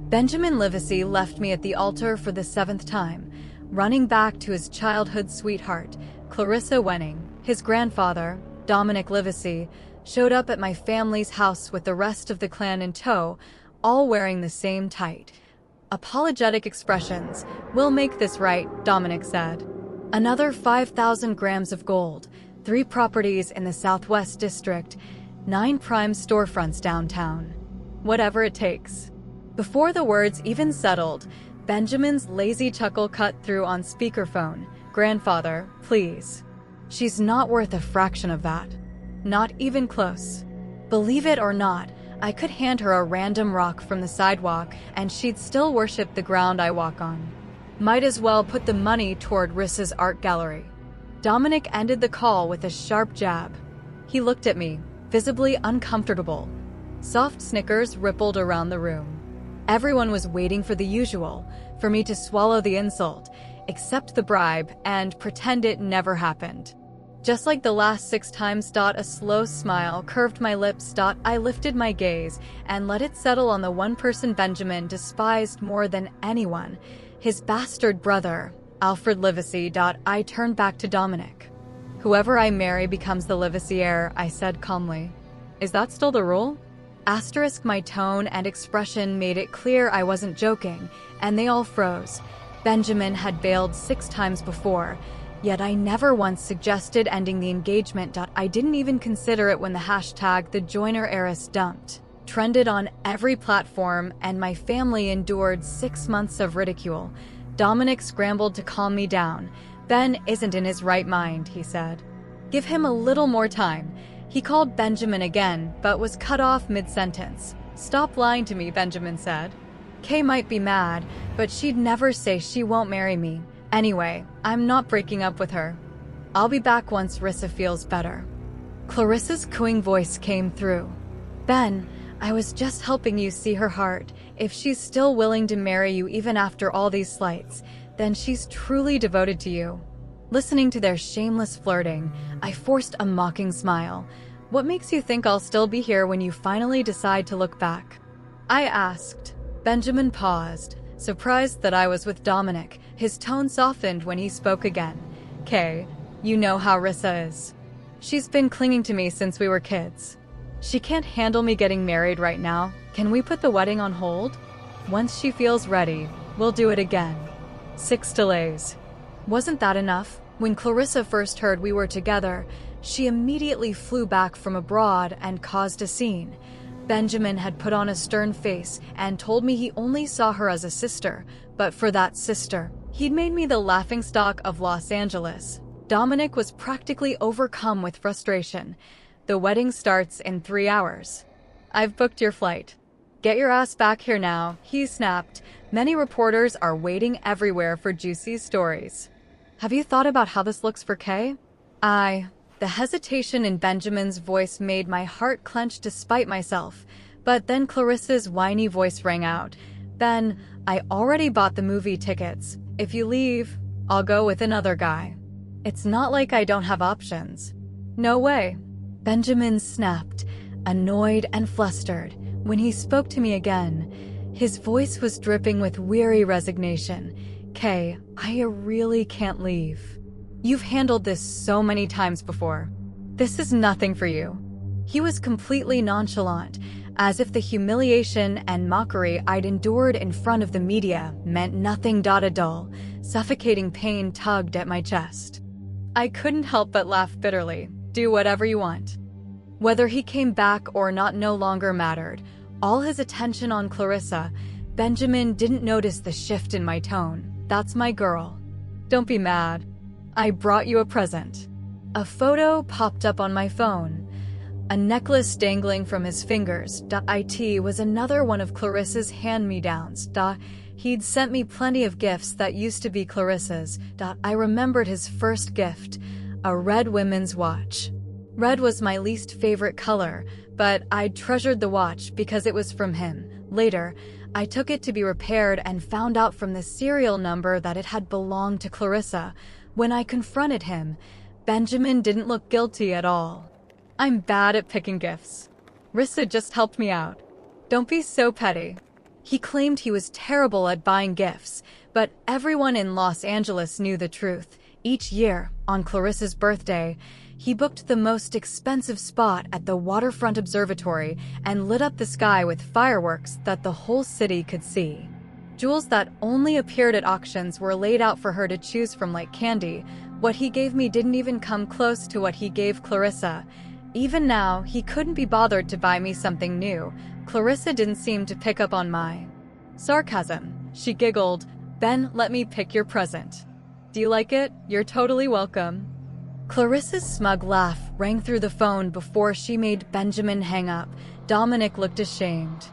Benjamin Livesey left me at the altar for the 7th time, running back to his childhood sweetheart, Clarissa Wenning. His grandfather, Dominic Livesey, showed up at my family's house with the rest of the clan in tow, all wearing the same tight, apologetic expressions. "We'll make this right," Dominic said. "Another 5,000 grams of gold, 3 properties in the Southwest District, 9 prime storefronts downtown. Whatever it takes." Before the words even settled, Benjamin's lazy chuckle cut through on speakerphone. "Grandfather, please. She's not worth a fraction of that. Not even close. Believe it or not, I could hand her a random rock from the sidewalk and she'd still worship the ground I walk on. Might as well put the money toward Rissa's art gallery." Dominic ended the call with a sharp jab. He looked at me, visibly uncomfortable. Soft snickers rippled around the room. Everyone was waiting for the usual, for me to swallow the insult, accept the bribe, and pretend it never happened. Just like the last 6 times. A slow smile curved my lips. I lifted my gaze and let it settle on the one person Benjamin despised more than anyone, his bastard brother, Alfred Livesey. I turned back to Dominic. "Whoever I marry becomes the Livesey heir," I said calmly. "Is that still the rule?" My tone and expression made it clear I wasn't joking, and they all froze. Benjamin had bailed 6 times before, yet I never once suggested ending the engagement. I didn't even consider it when the hashtag "the Joyner heiress dumped" trended on every platform, and my family endured 6 months of ridicule. Dominic scrambled to calm me down. "Ben isn't in his right mind," he said. "Give him a little more time." He called Benjamin again, but was cut off mid-sentence. "Stop lying to me," Benjamin said. "Kay might be mad, but she'd never say she won't marry me. Anyway, I'm not breaking up with her. I'll be back once Rissa feels better." Clarissa's cooing voice came through. "Ben, I was just helping you see her heart. If she's still willing to marry you even after all these slights, then she's truly devoted to you." Listening to their shameless flirting, I forced a mocking smile. "What makes you think I'll still be here when you finally decide to look back?" I asked. Benjamin paused, surprised that I was with Dominic. His tone softened when he spoke again. "Kay, you know how Rissa is. She's been clinging to me since we were kids. She can't handle me getting married right now. Can we put the wedding on hold? Once she feels ready, we'll do it again." 6 delays. Wasn't that enough? When Clarissa first heard we were together, she immediately flew back from abroad and caused a scene. Benjamin had put on a stern face and told me he only saw her as a sister, but for that sister, he'd made me the laughingstock of Los Angeles. Dominic was practically overcome with frustration. "The wedding starts in 3 hours. I've booked your flight. Get your ass back here now," he snapped. "Many reporters are waiting everywhere for juicy stories." "Have you thought about how this looks for Kay?" The hesitation in Benjamin's voice made my heart clench despite myself. But then Clarissa's whiny voice rang out. "Ben, I already bought the movie tickets. If you leave, I'll go with another guy. It's not like I don't have options." "No way." Benjamin snapped, annoyed and flustered. When he spoke to me again, his voice was dripping with weary resignation. "Kay, I really can't leave. You've handled this so many times before. This is nothing for you." He was completely nonchalant, as if the humiliation and mockery I'd endured in front of the media meant nothing. A dull, suffocating pain tugged at my chest. I couldn't help but laugh bitterly. "Do whatever you want." Whether he came back or not no longer mattered. All his attention on Clarissa, Benjamin didn't notice the shift in my tone. "That's my girl. Don't be mad. I brought you a present." A photo popped up on my phone. A necklace dangling from his fingers. It was another one of Clarissa's hand-me-downs. He'd sent me plenty of gifts that used to be Clarissa's. I remembered his first gift, a red women's watch. Red was my least favorite color, but I'd treasured the watch because it was from him. Later, I took it to be repaired and found out from the serial number that it had belonged to Clarissa. When I confronted him, Benjamin didn't look guilty at all. "I'm bad at picking gifts. Rissa just helped me out. Don't be so petty." He claimed he was terrible at buying gifts, but everyone in Los Angeles knew the truth. Each year, on Clarissa's birthday, he booked the most expensive spot at the waterfront observatory and lit up the sky with fireworks that the whole city could see. Jewels that only appeared at auctions were laid out for her to choose from like candy. What he gave me didn't even come close to what he gave Clarissa. Even now, he couldn't be bothered to buy me something new. Clarissa didn't seem to pick up on my sarcasm. She giggled. "Ben, let me pick your present." "Do you like it? You're totally welcome." Clarissa's smug laugh rang through the phone before she made Benjamin hang up. Dominic looked ashamed.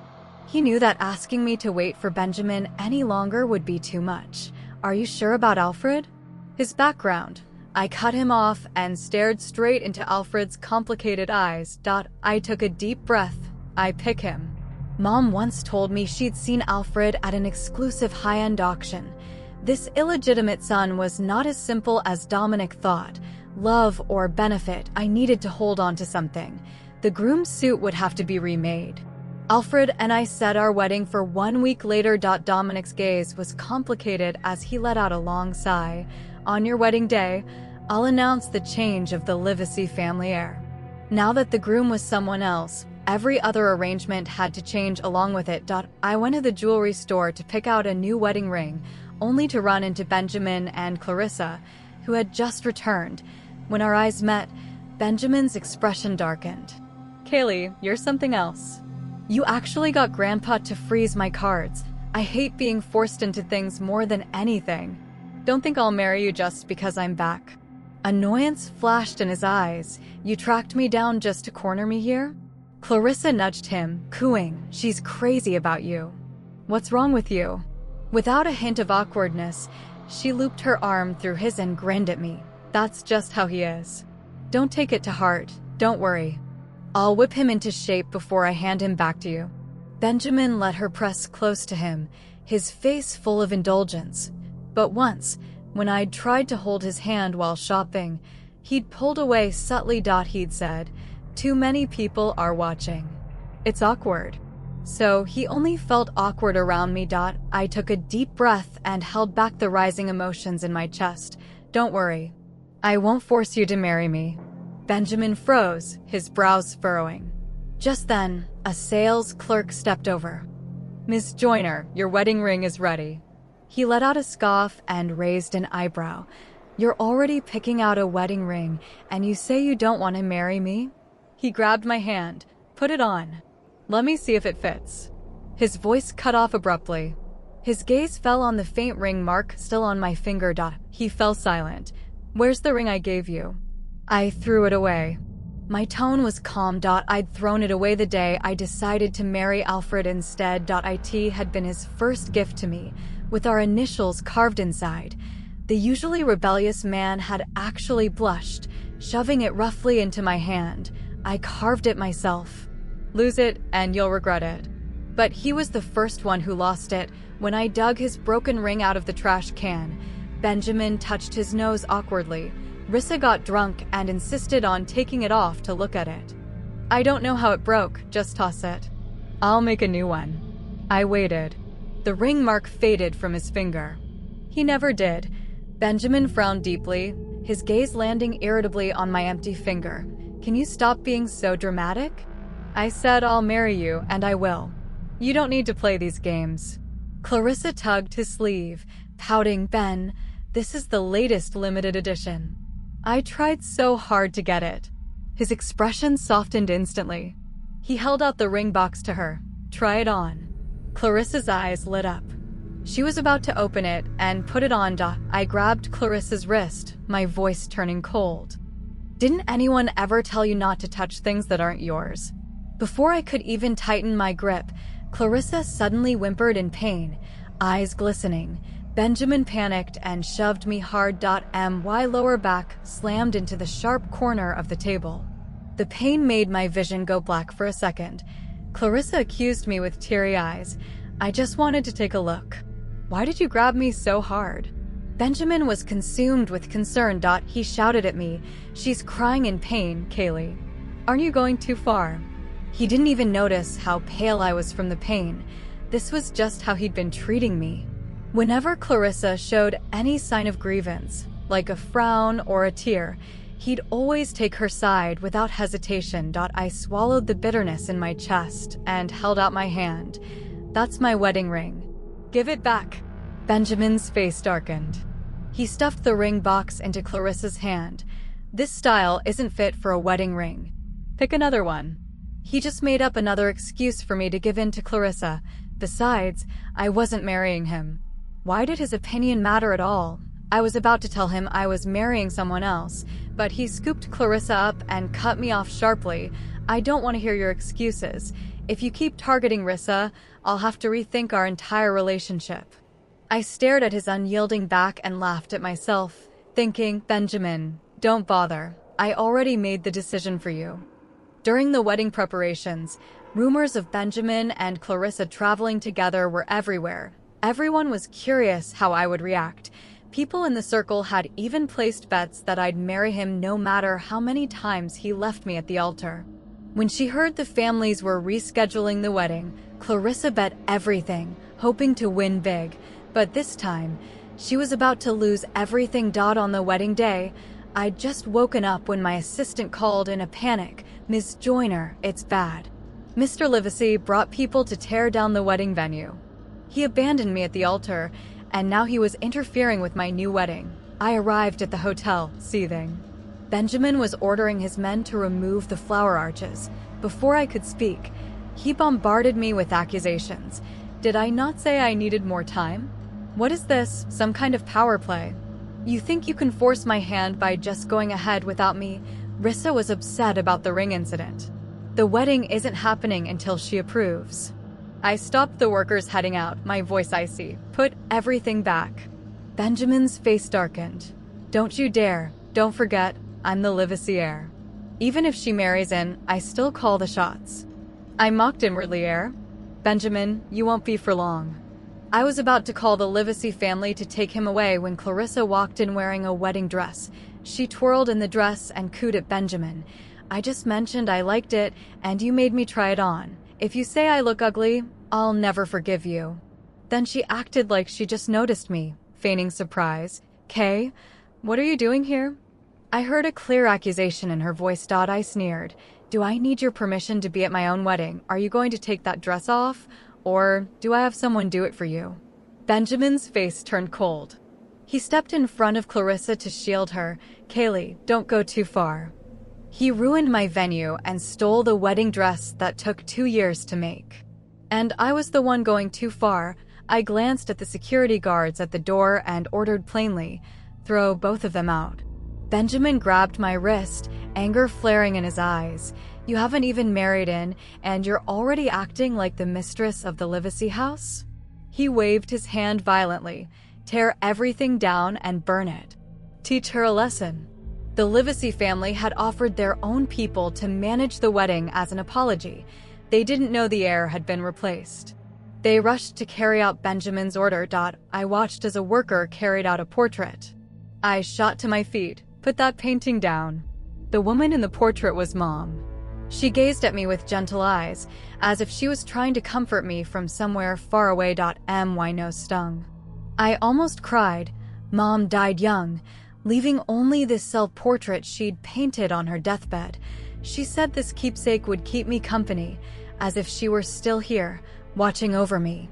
He knew that asking me to wait for Benjamin any longer would be too much. "Are you sure about Alfred?" His background. I cut him off and stared straight into Alfred's complicated eyes. I took a deep breath. "I pick him." Mom once told me she'd seen Alfred at an exclusive high-end auction. This illegitimate son was not as simple as Dominic thought. Love or benefit, I needed to hold on to something. The groom's suit would have to be remade. Alfred and I set our wedding for 1 week later. Dominic's gaze was complicated as he let out a long sigh. "On your wedding day, I'll announce the change of the Livesey family heir." Now that the groom was someone else, every other arrangement had to change along with it. I went to the jewelry store to pick out a new wedding ring, only to run into Benjamin and Clarissa, who had just returned. When our eyes met, Benjamin's expression darkened. "Kaylee, you're something else. You actually got Grandpa to freeze my cards. I hate being forced into things more than anything. Don't think I'll marry you just because I'm back." Annoyance flashed in his eyes. "You tracked me down just to corner me here?" Clarissa nudged him, cooing. "She's crazy about you." "What's wrong with you?" Without a hint of awkwardness, she looped her arm through his and grinned at me. "That's just how he is. Don't take it to heart. Don't worry. I'll whip him into shape before I hand him back to you." Benjamin let her press close to him, his face full of indulgence. But once, when I'd tried to hold his hand while shopping, he'd pulled away subtly. He'd said, "Too many people are watching. It's awkward." So he only felt awkward around me. I took a deep breath and held back the rising emotions in my chest. "Don't worry. I won't force you to marry me." Benjamin froze, his brows furrowing. Just then, a sales clerk stepped over. "Miss Joyner, your wedding ring is ready." He let out a scoff and raised an eyebrow. "You're already picking out a wedding ring, and you say you don't want to marry me?" He grabbed my hand. "Put it on. Let me see if it fits." His voice cut off abruptly. His gaze fell on the faint ring mark still on my finger. He fell silent. "Where's the ring I gave you?" "I threw it away." My tone was calm. I'd thrown it away the day I decided to marry Alfred instead. It had been his first gift to me, with our initials carved inside. The usually rebellious man had actually blushed, shoving it roughly into my hand. I carved it myself. "Lose it, and you'll regret it." But he was the first one who lost it. When I dug his broken ring out of the trash can, Benjamin touched his nose awkwardly. Rissa got drunk and insisted on taking it off to look at it. "I don't know how it broke, just toss it. I'll make a new one." I waited. The ring mark faded from his finger. He never did. Benjamin frowned deeply, his gaze landing irritably on my empty finger. "Can you stop being so dramatic?" I said, "I'll marry you, and I will. You don't need to play these games." Clarissa tugged his sleeve, pouting. "Ben, this is the latest limited edition. I tried so hard to get it." His expression softened instantly. He held out the ring box to her. "Try it on." Clarissa's eyes lit up. She was about to open it and put it on. I grabbed Clarissa's wrist, my voice turning cold. "Didn't anyone ever tell you not to touch things that aren't yours?" Before I could even tighten my grip, Clarissa suddenly whimpered in pain, eyes glistening. Benjamin panicked and shoved me hard. My lower back slammed into the sharp corner of the table. The pain made my vision go black for a second. Clarissa accused me with teary eyes. "I just wanted to take a look." "Why did you grab me so hard?" Benjamin was consumed with concern. He shouted at me, "She's crying in pain, Kaylee. Aren't you going too far?" He didn't even notice how pale I was from the pain. This was just how he'd been treating me. Whenever Clarissa showed any sign of grievance, like a frown or a tear, he'd always take her side without hesitation. I swallowed the bitterness in my chest and held out my hand. That's my wedding ring. Give it back. Benjamin's face darkened. He stuffed the ring box into Clarissa's hand. This style isn't fit for a wedding ring. Pick another one. He just made up another excuse for me to give in to Clarissa. Besides, I wasn't marrying him. Why did his opinion matter at all? I was about to tell him I was marrying someone else, but he scooped Clarissa up and cut me off sharply. I don't want to hear your excuses. If you keep targeting Rissa, I'll have to rethink our entire relationship. I stared at his unyielding back and laughed at myself, thinking, Benjamin, don't bother. I already made the decision for you. During the wedding preparations, rumors of Benjamin and Clarissa traveling together were everywhere. Everyone was curious how I would react. People in the circle had even placed bets that I'd marry him no matter how many times he left me at the altar. When she heard the families were rescheduling the wedding, Clarissa bet everything, hoping to win big. But this time, she was about to lose everything. On the wedding day, I'd just woken up when my assistant called in a panic. Ms. Joyner, it's bad. Mr. Livesey brought people to tear down the wedding venue. He abandoned me at the altar, and now he was interfering with my new wedding. I arrived at the hotel, seething. Benjamin was ordering his men to remove the flower arches. Before I could speak, he bombarded me with accusations. Did I not say I needed more time? What is this, some kind of power play? You think you can force my hand by just going ahead without me? Rissa was upset about the ring incident. The wedding isn't happening until she approves. I stopped the workers heading out, my voice icy. Put everything back. Benjamin's face darkened. Don't you dare. Don't forget, I'm the Livesey heir. Even if she marries in, I still call the shots. I mocked inwardly. Heir? Benjamin, you won't be for long. I was about to call the Livesey family to take him away when Clarissa walked in wearing a wedding dress. She twirled in the dress and cooed at Benjamin. I just mentioned I liked it, and you made me try it on. If you say I look ugly, I'll never forgive you. Then she acted like she just noticed me, feigning surprise. Kay, what are you doing here? I heard a clear accusation in her voice. I sneered. Do I need your permission to be at my own wedding? Are you going to take that dress off? Or do I have someone do it for you? Benjamin's face turned cold. He stepped in front of Clarissa to shield her. Kaylee, don't go too far. He ruined my venue and stole the wedding dress that took 2 years to make. And I was the one going too far. I glanced at the security guards at the door and ordered plainly, throw both of them out. Benjamin grabbed my wrist, anger flaring in his eyes. You haven't even married in, and you're already acting like the mistress of the Livesey house? He waved his hand violently. Tear everything down and burn it. Teach her a lesson. The Livesey family had offered their own people to manage the wedding as an apology. They didn't know the heir had been replaced. They rushed to carry out Benjamin's order. I watched as a worker carried out a portrait. I shot to my feet. Put that painting down. The woman in the portrait was Mom. She gazed at me with gentle eyes, as if she was trying to comfort me from somewhere far away. My nose stung. I almost cried. Mom died young, leaving only this self-portrait she'd painted on her deathbed. She said this keepsake would keep me company, as if she were still here, watching over me,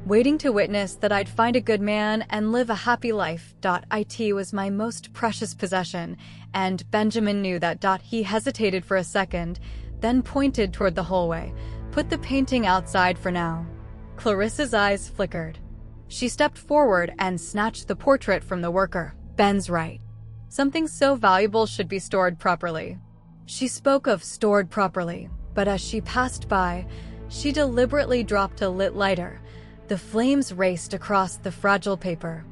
waiting to witness that I'd find a good man and live a happy life. It was my most precious possession, and Benjamin knew that. He hesitated for a second, then pointed toward the hallway. Put the painting outside for now. Clarissa's eyes flickered. She stepped forward and snatched the portrait from the worker. Ben's right. Something so valuable should be stored properly. She spoke of stored properly, but as she passed by, she deliberately dropped a lit lighter. The flames raced across the fragile paper.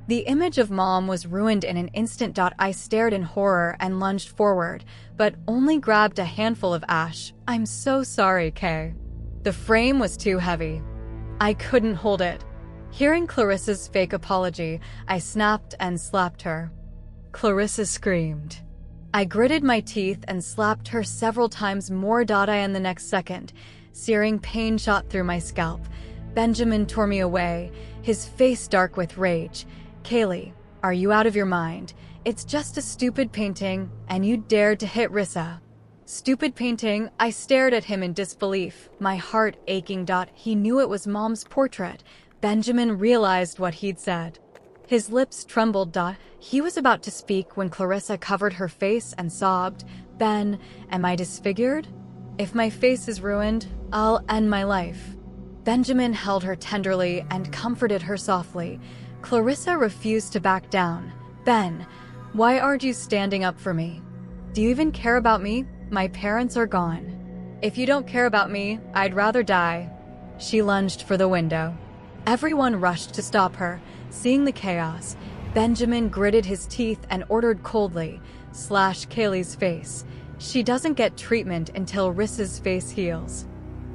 The image of Mom was ruined in an instant. I stared in horror and lunged forward, but only grabbed a handful of ash. I'm so sorry, Kay. The frame was too heavy. I couldn't hold it. Hearing Clarissa's fake apology, I snapped and slapped her. Clarissa screamed. I gritted my teeth and slapped her several times more. In the next second, searing pain shot through my scalp. Benjamin tore me away, his face dark with rage. "Kaylee, are you out of your mind? It's just a stupid painting, and you dared to hit Rissa." "Stupid painting?" I stared at him in disbelief, my heart aching. He knew it was Mom's portrait. Benjamin realized what he'd said. His lips trembled. He was about to speak when Clarissa covered her face and sobbed. "Ben, am I disfigured? If my face is ruined, I'll end my life." Benjamin held her tenderly and comforted her softly. Clarissa refused to back down. "Ben, why aren't you standing up for me? Do you even care about me? My parents are gone. If you don't care about me, I'd rather die." She lunged for the window. Everyone rushed to stop her. Seeing the chaos, Benjamin gritted his teeth and ordered coldly, "Slash Kaylee's face. She doesn't get treatment until Rissa's face heals."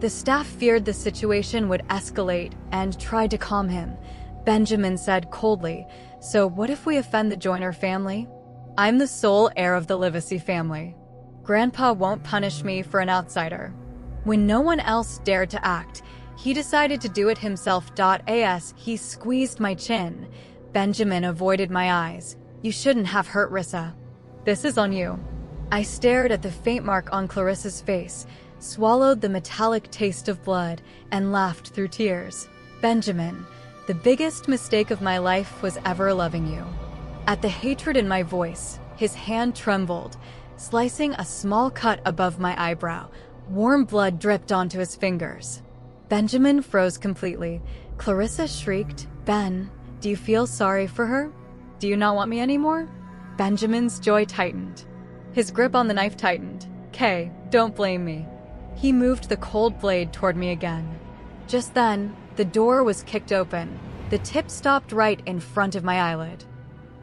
The staff feared the situation would escalate and tried to calm him. Benjamin said coldly, "So what if we offend the Joyner family? I'm the sole heir of the Livesey family. Grandpa won't punish me for an outsider." When no one else dared to act, he decided to do it himself. As he squeezed my chin, Benjamin avoided my eyes. "You shouldn't have hurt Rissa. This is on you." I stared at the faint mark on Clarissa's face, swallowed the metallic taste of blood, and laughed through tears. "Benjamin, the biggest mistake of my life was ever loving you." At the hatred in my voice, his hand trembled, slicing a small cut above my eyebrow. Warm blood dripped onto his fingers. Benjamin froze completely. Clarissa shrieked, "Ben, do you feel sorry for her? Do you not want me anymore?" Benjamin's jaw tightened. His grip on the knife tightened. "Kay, don't blame me." He moved the cold blade toward me again. Just then, the door was kicked open. The tip stopped right in front of my eyelid.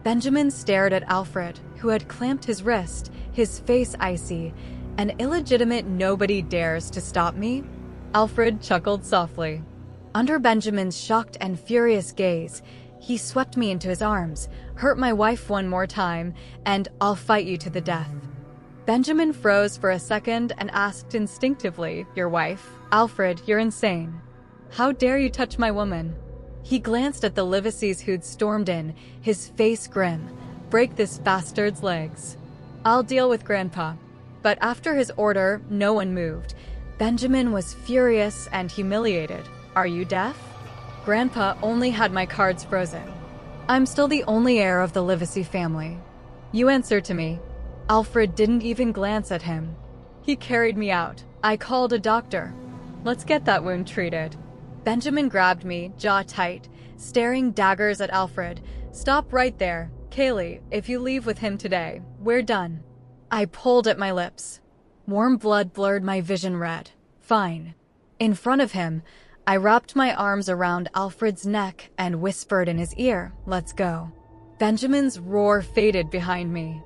Benjamin stared at Alfred, who had clamped his wrist, his face icy. "An illegitimate nobody dares to stop me?" Alfred chuckled softly. Under Benjamin's shocked and furious gaze, he swept me into his arms. "Hurt my wife one more time, and I'll fight you to the death." Benjamin froze for a second and asked instinctively, "Your wife? Alfred, you're insane. How dare you touch my woman?" He glanced at the Liveseys who'd stormed in, his face grim. "Break this bastard's legs. I'll deal with Grandpa." But after his order, no one moved. Benjamin was furious and humiliated. "Are you deaf? Grandpa only had my cards frozen. I'm still the only heir of the Livesey family. You answer to me." Alfred didn't even glance at him. "He carried me out. I called a doctor. Let's get that wound treated." Benjamin grabbed me, jaw tight, staring daggers at Alfred. "Stop right there. Kaylee, if you leave with him today, we're done." I pulled at my lips. Warm blood blurred my vision red. "Fine." In front of him, I wrapped my arms around Alfred's neck and whispered in his ear, "Let's go." Benjamin's roar faded behind me.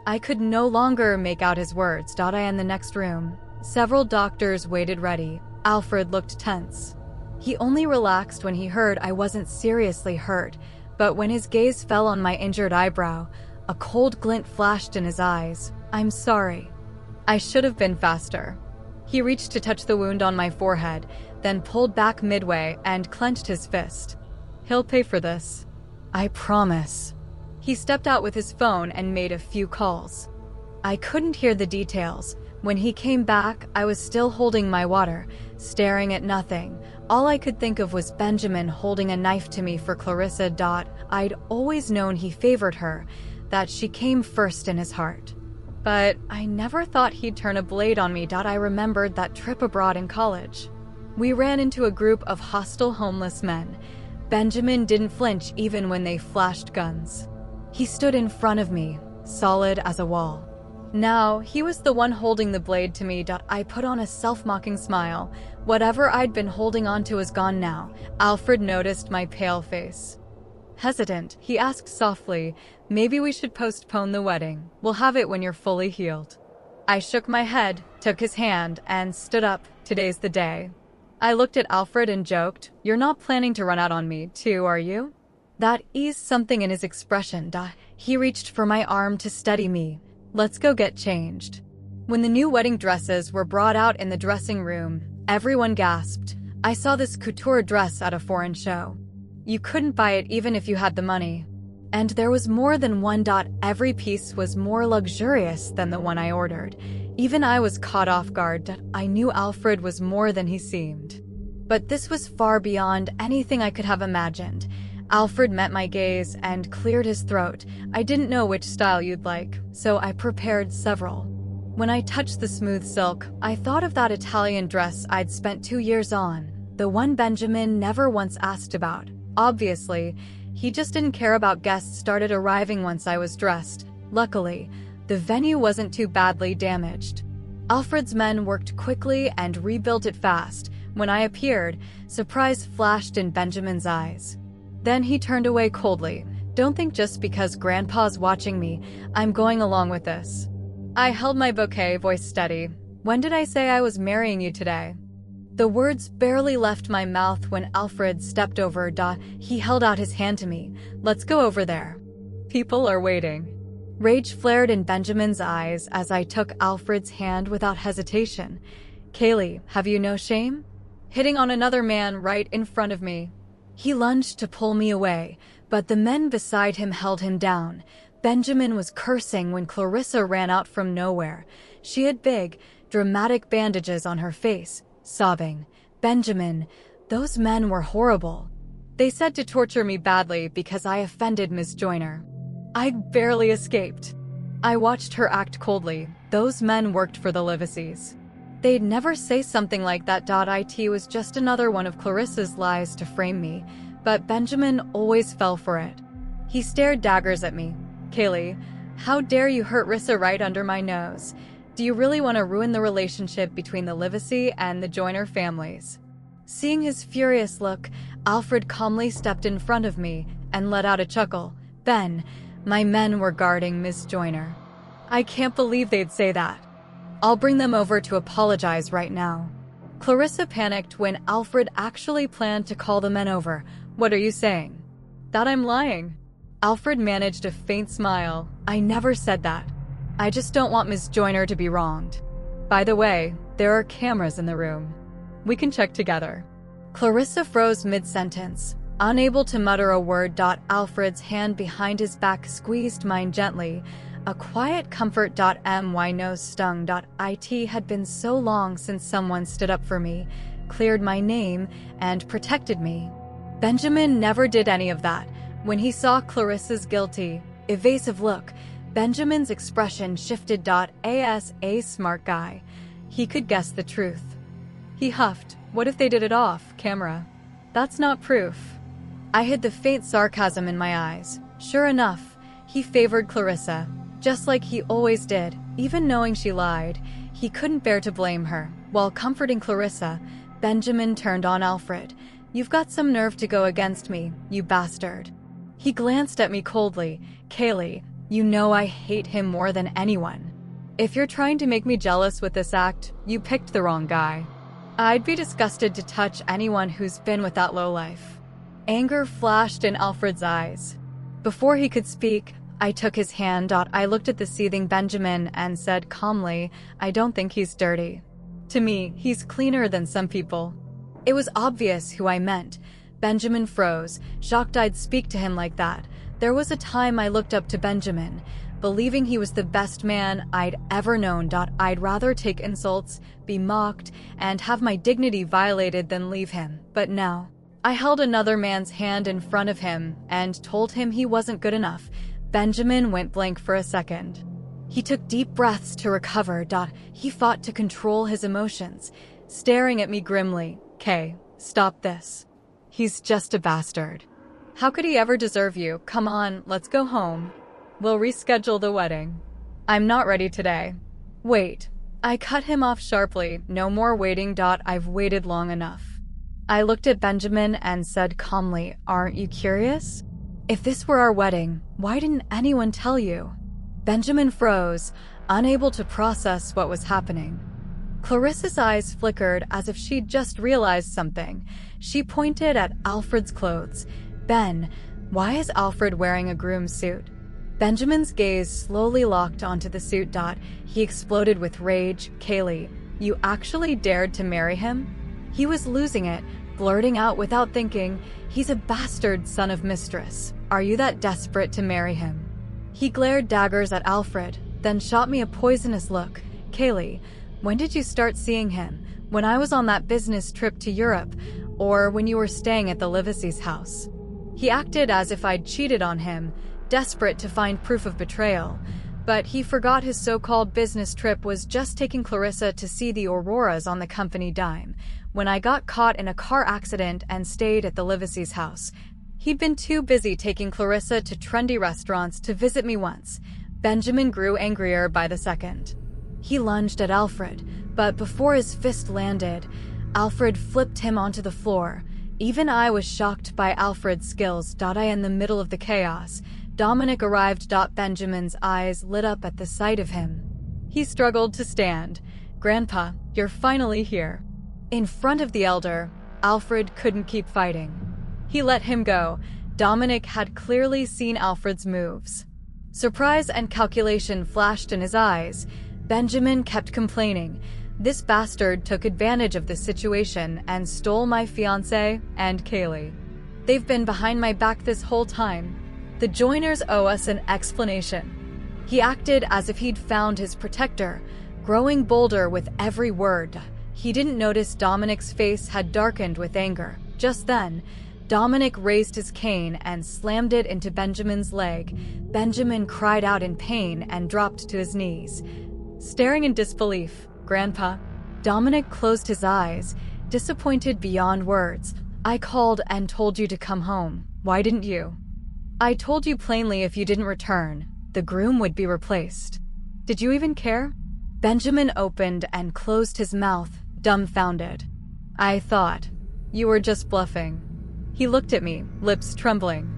I could no longer make out his words. I in the next room. Several doctors waited ready. Alfred looked tense. He only relaxed when he heard I wasn't seriously hurt, but when his gaze fell on my injured eyebrow, a cold glint flashed in his eyes. "I'm sorry. I should have been faster." He reached to touch the wound on my forehead, then pulled back midway and clenched his fist. "He'll pay for this. I promise." He stepped out with his phone and made a few calls. I couldn't hear the details. When he came back, I was still holding my water, staring at nothing. All I could think of was Benjamin holding a knife to me for Clarissa. I'd always known he favored her, that she came first in his heart. But I never thought he'd turn a blade on me. I remembered that trip abroad in college. We ran into a group of hostile homeless men. Benjamin didn't flinch even when they flashed guns. He stood in front of me, solid as a wall. Now, he was the one holding the blade to me. I put on a self-mocking smile. Whatever I'd been holding onto was gone now. Alfred noticed my pale face. Hesitant, he asked softly, "Maybe we should postpone the wedding. We'll have it when you're fully healed." I shook my head, took his hand, and stood up. "Today's the day." I looked at Alfred and joked, "You're not planning to run out on me, too, are you?" That eased something in his expression. He reached for my arm to steady me. "Let's go get changed." When the new wedding dresses were brought out in the dressing room, everyone gasped. I saw this couture dress at a foreign show. You couldn't buy it even if you had the money. And there was more than one. Every piece was more luxurious than the one I ordered. Even I was caught off guard. I knew Alfred was more than he seemed. But this was far beyond anything I could have imagined. Alfred met my gaze and cleared his throat. I didn't know which style you'd like, so I prepared several. When I touched the smooth silk, I thought of that Italian dress I'd spent 2 years on, the one Benjamin never once asked about. Obviously, he just didn't care about guests started arriving once I was dressed. Luckily, the venue wasn't too badly damaged. Alfred's men worked quickly and rebuilt it fast. When I appeared, surprise flashed in Benjamin's eyes. Then he turned away coldly. Don't think just because Grandpa's watching me, I'm going along with this. I held my bouquet, voice steady. When did I say I was marrying you today? The words barely left my mouth when Alfred stepped over. He held out his hand to me. Let's go over there. People are waiting. Rage flared in Benjamin's eyes as I took Alfred's hand without hesitation. Kaylee, have you no shame? Hitting on another man right in front of me. He lunged to pull me away, but the men beside him held him down. Benjamin was cursing when Clarissa ran out from nowhere. She had big, dramatic bandages on her face, sobbing. Benjamin, those men were horrible. They said to torture me badly because I offended Miss Joyner. I barely escaped. I watched her act coldly. Those men worked for the Livacies. They'd never say something like that. It was just another one of Clarissa's lies to frame me, but Benjamin always fell for it. He stared daggers at me. Kaylee, how dare you hurt Rissa right under my nose? Do you really want to ruin the relationship between the Livesey and the Joyner families? Seeing his furious look, Alfred calmly stepped in front of me and let out a chuckle. Ben, my men were guarding Miss Joyner. I can't believe they'd say that. I'll bring them over to apologize right now. Clarissa panicked when Alfred actually planned to call the men over. What are you saying? That I'm lying. Alfred managed a faint smile. I never said that. I just don't want Miss Joyner to be wronged. By the way, there are cameras in the room. We can check together. Clarissa froze mid-sentence, unable to mutter a word. Alfred's hand behind his back squeezed mine gently. A quiet comfort. My nose stung. It had been so long since someone stood up for me, cleared my name, and protected me. Benjamin never did any of that. When he saw Clarissa's guilty, evasive look, Benjamin's expression shifted. As a smart guy, he could guess the truth. He huffed. What if they did it off camera? That's not proof. I hid the faint sarcasm in my eyes. Sure enough, he favored Clarissa, just like he always did. Even knowing she lied, he couldn't bear to blame her. While comforting Clarissa, Benjamin turned on Alfred. You've got some nerve to go against me, you bastard. He glanced at me coldly. Kaylee, you know I hate him more than anyone. If you're trying to make me jealous with this act, you picked the wrong guy. I'd be disgusted to touch anyone who's been with that lowlife. Anger flashed in Alfred's eyes. Before he could speak, I took his hand. I looked at the seething Benjamin and said calmly, I don't think he's dirty. To me, he's cleaner than some people. It was obvious who I meant. Benjamin froze, shocked I'd speak to him like that. There was a time I looked up to Benjamin, believing he was the best man I'd ever known. I'd rather take insults, be mocked, and have my dignity violated than leave him. But now, I held another man's hand in front of him and told him he wasn't good enough. Benjamin went blank for a second. He took deep breaths to recover. He fought to control his emotions, staring at me grimly. Kay, stop this. He's just a bastard. How could he ever deserve you? Come on, let's go home. We'll reschedule the wedding. I'm not ready today. Wait. I cut him off sharply. No more waiting. I've waited long enough. I looked at Benjamin and said calmly, aren't you curious? If this were our wedding, why didn't anyone tell you? Benjamin froze, unable to process what was happening. Clarissa's eyes flickered as if she'd just realized something. She pointed at Alfred's clothes. Ben, why is Alfred wearing a groom's suit? Benjamin's gaze slowly locked onto the suit. He exploded with rage. Kaylee, you actually dared to marry him? He was losing it, blurting out without thinking, "He's a bastard son of mistress. Are you that desperate to marry him?" He glared daggers at Alfred, then shot me a poisonous look. "Kaylee, when did you start seeing him? When I was on that business trip to Europe, or when you were staying at the Livesey's house?" He acted as if I'd cheated on him, desperate to find proof of betrayal. But he forgot his so-called business trip was just taking Clarissa to see the Auroras on the company dime, when I got caught in a car accident and stayed at the Livesey's house. He'd been too busy taking Clarissa to trendy restaurants to visit me once. Benjamin grew angrier by the second. He lunged at Alfred, but before his fist landed, Alfred flipped him onto the floor. Even I was shocked by Alfred's skills. In the middle of the chaos, Dominic arrived. Benjamin's eyes lit up at the sight of him. He struggled to stand. "Grandpa, you're finally here." In front of the elder, Alfred couldn't keep fighting. He let him go. Dominic had clearly seen Alfred's moves. Surprise and calculation flashed in his eyes. Benjamin kept complaining. "This bastard took advantage of the situation and stole my fiance and Kaylee. They've been behind my back this whole time. The Joiners owe us an explanation." He acted as if he'd found his protector, growing bolder with every word. He didn't notice Dominic's face had darkened with anger. Just then, Dominic raised his cane and slammed it into Benjamin's leg. Benjamin cried out in pain and dropped to his knees, staring in disbelief. "Grandpa." Dominic closed his eyes, disappointed beyond words. "I called and told you to come home. Why didn't you? I told you plainly if you didn't return, the groom would be replaced. Did you even care?" Benjamin opened and closed his mouth, dumbfounded. "I thought you were just bluffing." He looked at me, lips trembling.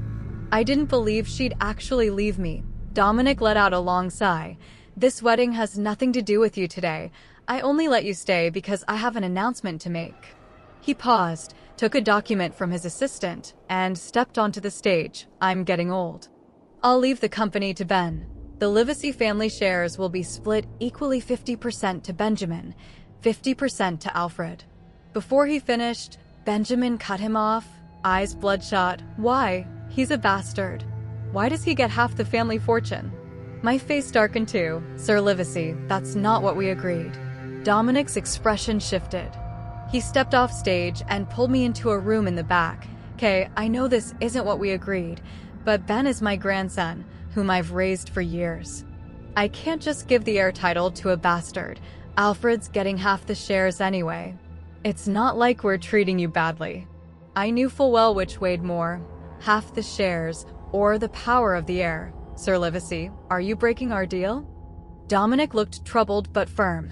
I didn't believe she'd actually leave me. Dominic let out a long sigh. "This wedding has nothing to do with you today. I only let you stay because I have an announcement to make." He paused, took a document from his assistant, and stepped onto the stage. "I'm getting old. I'll leave the company to Ben. The Livesey family shares will be split equally 50% to Benjamin, 50% to Alfred." Before he finished, Benjamin cut him off, eyes bloodshot. "Why? He's a bastard. Why does he get half the family fortune?" My face darkened too. "Sir Livesey, that's not what we agreed." Dominic's expression shifted. He stepped off stage and pulled me into a room in the back. "Kay, I know this isn't what we agreed, but Ben is my grandson, whom I've raised for years. I can't just give the heir title to a bastard. Alfred's getting half the shares anyway. It's not like we're treating you badly." I knew full well which weighed more, half the shares or the power of the heir. "Sir Livesey, are you breaking our deal?" Dominic looked troubled but firm.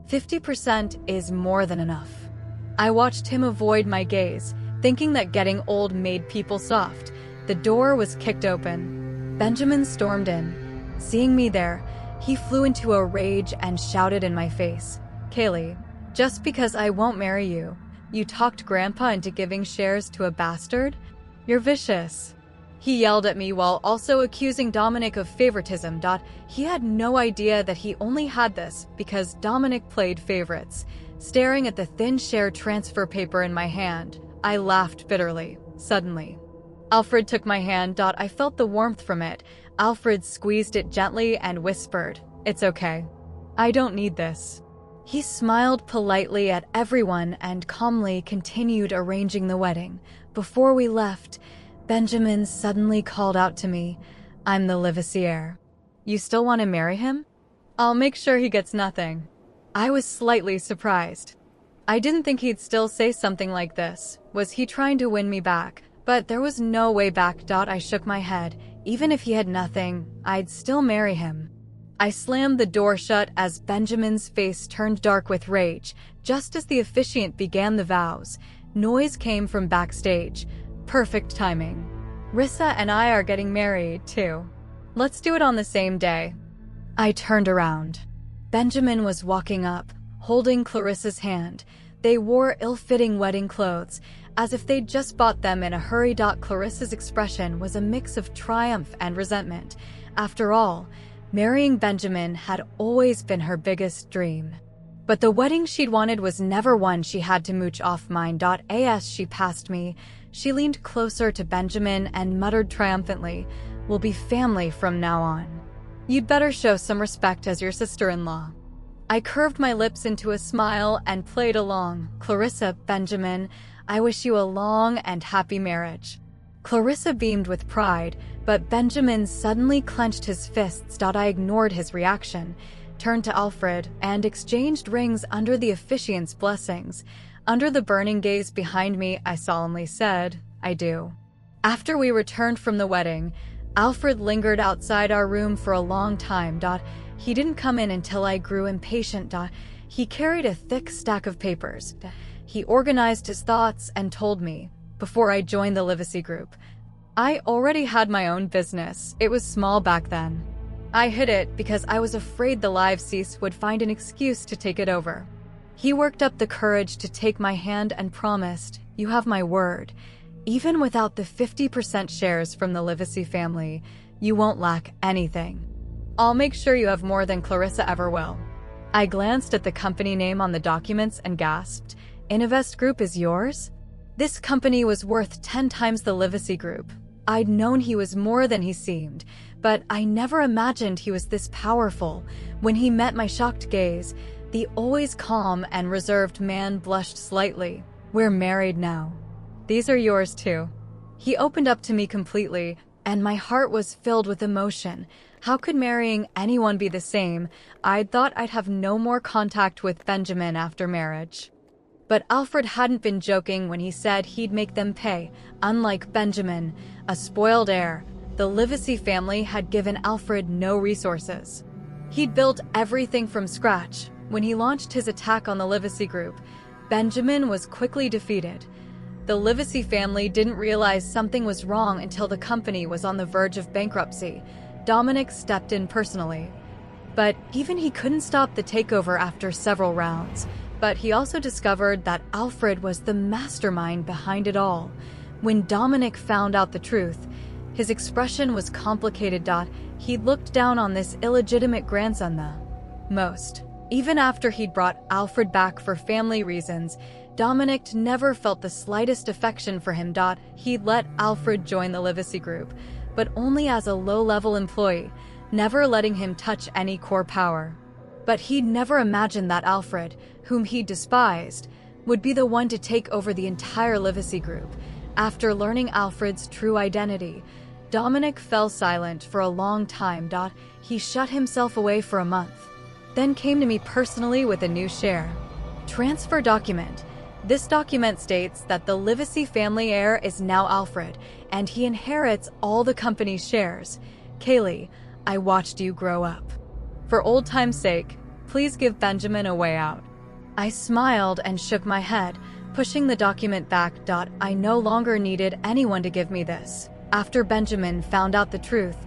50% is more than enough." I watched him avoid my gaze, thinking that getting old made people soft. The door was kicked open. Benjamin stormed in. Seeing me there, he flew into a rage and shouted in my face, "Kaylee, just because I won't marry you, you talked Grandpa into giving shares to a bastard? You're vicious." He yelled at me while also accusing Dominic of favoritism. He had no idea that he only had this because Dominic played favorites. Staring at the thin share transfer paper in my hand, I laughed bitterly. Suddenly, Alfred took my hand. I felt the warmth from it. Alfred squeezed it gently and whispered, "It's okay. I don't need this." He smiled politely at everyone and calmly continued arranging the wedding. Before we left, Benjamin suddenly called out to me, "I'm the Livesey heir. You still want to marry him? I'll make sure he gets nothing." I was slightly surprised. I didn't think he'd still say something like this. Was he trying to win me back? But there was no way back. I shook my head. Even if he had nothing, I'd still marry him. I slammed the door shut as Benjamin's face turned dark with rage. Just as the officiant began the vows, noise came from backstage. Perfect timing. "Rissa and I are getting married, too. Let's do it on the same day." I turned around. Benjamin was walking up, holding Clarissa's hand. They wore ill-fitting wedding clothes, as if they'd just bought them in a hurry. Clarissa's expression was a mix of triumph and resentment. After all, marrying Benjamin had always been her biggest dream. But the wedding she'd wanted was never one she had to mooch off mine. As she passed me, she leaned closer to Benjamin and muttered triumphantly, "We'll be family from now on. You'd better show some respect as your sister-in-law." I curved my lips into a smile and played along. "Clarissa, Benjamin, I wish you a long and happy marriage." Clarissa beamed with pride, but Benjamin suddenly clenched his fists. I ignored his reaction, turned to Alfred, and exchanged rings under the officiant's blessings. Under the burning gaze behind me, I solemnly said, "I do." After we returned from the wedding, Alfred lingered outside our room for a long time. He didn't come in until I grew impatient. He carried a thick stack of papers. He organized his thoughts and told me, before I joined the Livesey group, I already had my own business. It was small back then. I hid it because I was afraid the live cease would find an excuse to take it over. He worked up the courage to take my hand and promised, "You have my word. Even without the 50% shares from the Livesey family, you won't lack anything. I'll make sure you have more than Clarissa ever will." I glanced at the company name on the documents and gasped, "Innovest Group is yours?" This company was worth 10 times the Livesey Group. I'd known he was more than he seemed, but I never imagined he was this powerful. When he met my shocked gaze, the always calm and reserved man blushed slightly. "We're married now. These are yours too." He opened up to me completely, and my heart was filled with emotion. How could marrying anyone be the same? I'd thought I'd have no more contact with Benjamin after marriage. But Alfred hadn't been joking when he said he'd make them pay. Unlike Benjamin, a spoiled heir, the Livesey family had given Alfred no resources. He'd built everything from scratch. When he launched his attack on the Livesey group, Benjamin was quickly defeated. The Livesey family didn't realize something was wrong until the company was on the verge of bankruptcy. Dominic stepped in personally. But even he couldn't stop the takeover after several rounds. But he also discovered that Alfred was the mastermind behind it all. When Dominic found out the truth, his expression was complicated. He looked down on this illegitimate grandson the most. Even after he'd brought Alfred back for family reasons, Dominic never felt the slightest affection for him. He'd let Alfred join the Livesey group, but only as a low-level employee, never letting him touch any core power. But he'd never imagined that Alfred, whom he despised, would be the one to take over the entire Livesey group. After learning Alfred's true identity, Dominic fell silent for a long time. He shut himself away for a month, then came to me personally with a new share transfer document. This document states that the Livesey family heir is now Alfred, and he inherits all the company's shares. "Kaylee, I watched you grow up. For old time's sake, please give Benjamin a way out." I smiled and shook my head, pushing the document back. I no longer needed anyone to give me this. After Benjamin found out the truth,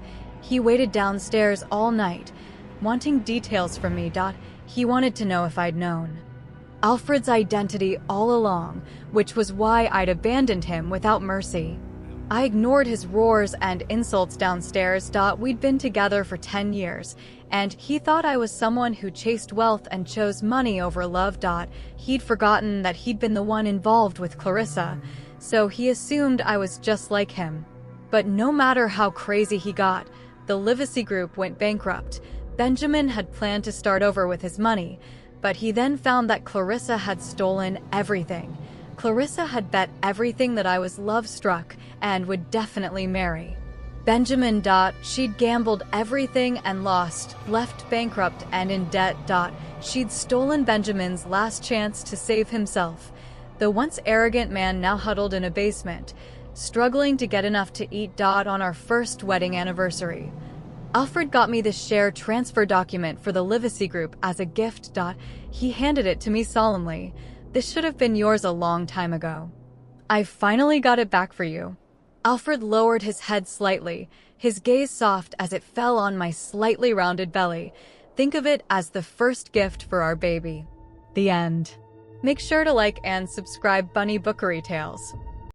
he waited downstairs all night, wanting details from me. He wanted to know if I'd known Alfred's identity all along, which was why I'd abandoned him without mercy. I ignored his roars and insults downstairs. We'd been together for 10 years, and he thought I was someone who chased wealth and chose money over love. He'd forgotten that he'd been the one involved with Clarissa, so he assumed I was just like him. But no matter how crazy he got, the Livesey group went bankrupt. Benjamin had planned to start over with his money, but he then found that Clarissa had stolen everything. Clarissa had bet everything that I was love-struck and would definitely marry Benjamin. She'd gambled everything and lost, left bankrupt and in debt. She'd stolen Benjamin's last chance to save himself. The once arrogant man now huddled in a basement, struggling to get enough to eat. On our first wedding anniversary, Alfred got me the share transfer document for the Livesey group as a gift. He handed it to me solemnly. "This should have been yours a long time ago. I finally got it back for you." Alfred lowered his head slightly, his gaze soft as it fell on my slightly rounded belly. "Think of it as the first gift for our baby." The end. Make sure to like and subscribe Bunny Bookery Tales.